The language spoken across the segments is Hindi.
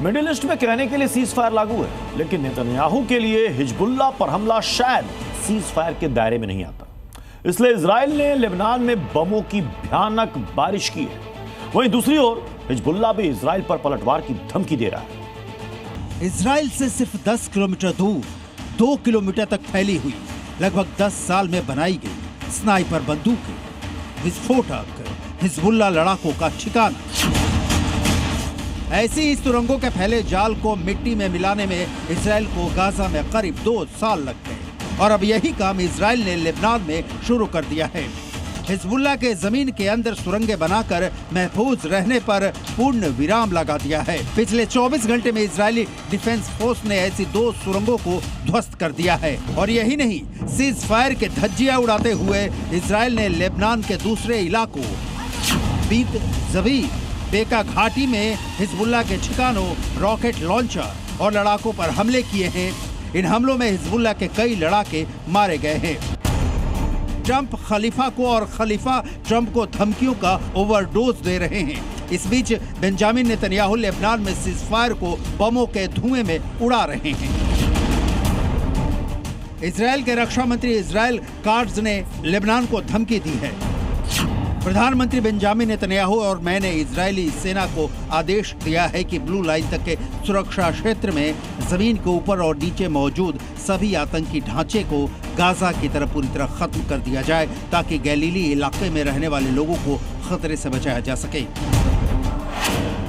मिडिल ईस्ट में कहने के लिए सीज फायर लागू है, लेकिन नेतन्याहू के लिए हिजबुल्लाह पर हमला शायद सीज फायर के दायरे में नहीं आता। इसलिए इजराइल ने लेबनान में बमों की भयानक बारिश की है। वहीं दूसरी ओर हिजबुल्लाह भी इजराइल पर पलटवार की धमकी दे रहा है। इजराइल से सिर्फ 10 किलोमीटर दूर 2 किलोमीटर तक फैली हुई लगभग 10 साल में बनाई गई स्नाइपर बंदूकें, विस्फोटक हिजबुल्लाह लड़ाकों का ठिकाना। ऐसी ही सुरंगों के फैले जाल को मिट्टी में मिलाने में इजराइल को गाजा में करीब 2 साल लग गए और अब यही काम इजराइल ने लेबनान में शुरू कर दिया है। हिजबुल्लाह के जमीन के अंदर सुरंगें बनाकर महफूज रहने पर पूर्ण विराम लगा दिया है। पिछले 24 घंटे में इजरायली डिफेंस फोर्स ने ऐसी 2 सुरंगों को ध्वस्त कर दिया है। और यही नहीं, सीज फायर के धज्जियां उड़ाते हुए इजराइल ने लेबनान के दूसरे इलाकों बीत जवी बेका घाटी में हिजबुल्लाह के ठिकानों, रॉकेट लॉन्चर और लड़ाकों पर हमले किए हैं। इन हमलों में हिजबुल्लाह के कई लड़ाके मारे गए हैं। ट्रंप खलीफा को और खलीफा ट्रंप को धमकियों का ओवरडोज दे रहे हैं। इस बीच बेंजामिन नेतन्याहू लेबनान में सीजफायर को बमों के धुएं में उड़ा रहे हैं। इजराइल के रक्षा मंत्री इजराइल काट्ज ने लेबनान को धमकी दी है। प्रधानमंत्री बेंजामिन नेतन्याहू और मैंने इजरायली सेना को आदेश दिया है कि ब्लू लाइन तक के सुरक्षा क्षेत्र में जमीन के ऊपर और नीचे मौजूद सभी आतंकी ढांचे को गाजा की तरफ पूरी तरह खत्म कर दिया जाए, ताकि गैलीली इलाके में रहने वाले लोगों को खतरे से बचाया जा सके।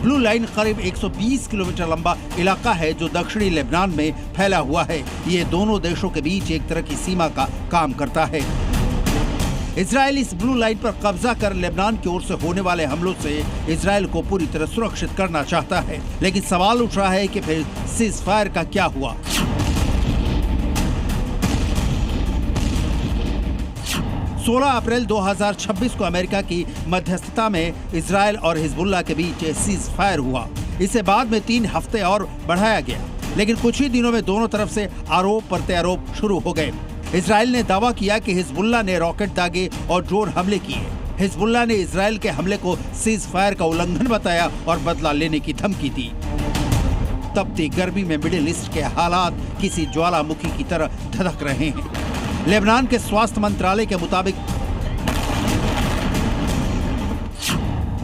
ब्लू लाइन करीब 120 किलोमीटर लंबा इलाका है जो दक्षिणी लेबनान में फैला हुआ है। ये दोनों देशों के बीच एक तरह की सीमा का काम करता है। इजराइल इस ब्लू लाइन पर कब्जा कर लेबनान की ओर से होने वाले हमलों से इजराइल को पूरी तरह सुरक्षित करना चाहता है। लेकिन सवाल उठ रहा है कि फिर सीज फायर का क्या हुआ। 16 अप्रैल 2026 को अमेरिका की मध्यस्थता में इजराइल और हिजबुल्लाह के बीच सीज फायर हुआ। इसे बाद में 3 हफ्ते और बढ़ाया गया, लेकिन कुछ ही दिनों में दोनों तरफ से आरोप प्रत्यारोप शुरू हो गए। इजराइल ने दावा किया कि हिजबुल्लाह ने रॉकेट दागे और ड्रोन हमले किए। हिजबुल्लाह ने इजराइल के हमले को सीज फायर का उल्लंघन बताया और बदला लेने की धमकी दी। तपती गर्मी में मिडिल ईस्ट के हालात किसी ज्वालामुखी की तरह धधक रहे हैं। लेबनान के स्वास्थ्य मंत्रालय के मुताबिक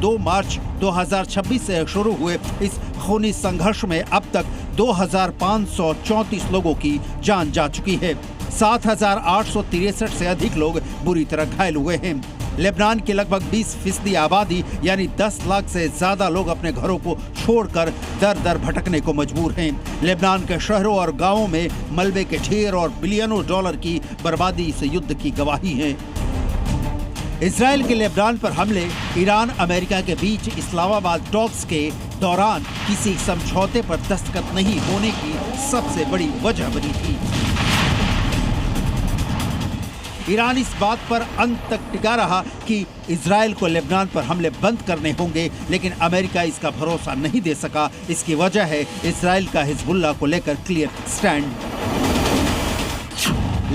2 मार्च 2026 से शुरू हुए इस खूनी संघर्ष में अब तक 2534 लोगों की जान जा चुकी है। 7863 से अधिक लोग बुरी तरह घायल हुए हैं। लेबनान की लगभग 20% आबादी यानी 10 लाख से ज्यादा लोग अपने घरों को छोड़कर दर दर भटकने को मजबूर हैं। लेबनान के शहरों और गांवों में मलबे के ढेर और बिलियनों डॉलर की बर्बादी इस युद्ध की गवाही है। इजराइल के लेबनान पर हमले ईरान अमेरिका के बीच इस्लामाबाद टॉक्स के दौरान किसी समझौते पर दस्तखत नहीं होने की सबसे बड़ी वजह बनी थी। ईरान इस बात पर अंत तक टिका रहा कि इजराइल को लेबनान पर हमले बंद करने होंगे, लेकिन अमेरिका इसका भरोसा नहीं दे सका। इसकी वजह है इजराइल का हिजबुल्लाह को लेकर क्लियर स्टैंड।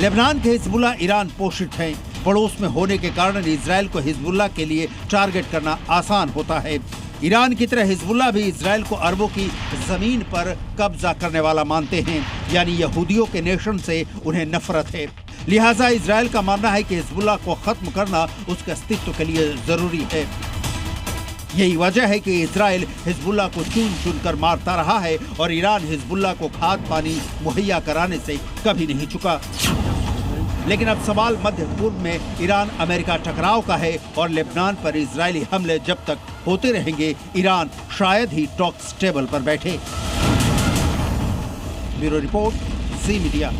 लेबनान के हिजबुल्लाह ईरान पोषित हैं। पड़ोस में होने के कारण इजराइल को हिजबुल्लाह के लिए टारगेट करना आसान होता है। ईरान की तरह हिजबुल्लाह भी इजराइल को अरबों की जमीन पर कब्जा करने वाला मानते हैं, यानी यहूदियों के नेशन से उन्हें नफरत है। लिहाजा इजराइल का मानना है कि हिजबुल्लाह को खत्म करना उसके अस्तित्व के लिए जरूरी है। यही वजह है कि इजराइल हिजबुल्लाह को चुन चुन कर मारता रहा है और ईरान हिजबुल्लाह को खाद पानी मुहैया कराने से कभी नहीं चुका। लेकिन अब सवाल मध्य पूर्व में ईरान अमेरिका टकराव का है और लेबनान पर इजरायली हमले जब तक होते रहेंगे, ईरान शायद ही टॉक्स टेबल पर बैठे। ब्यूरो रिपोर्ट, जी मीडिया।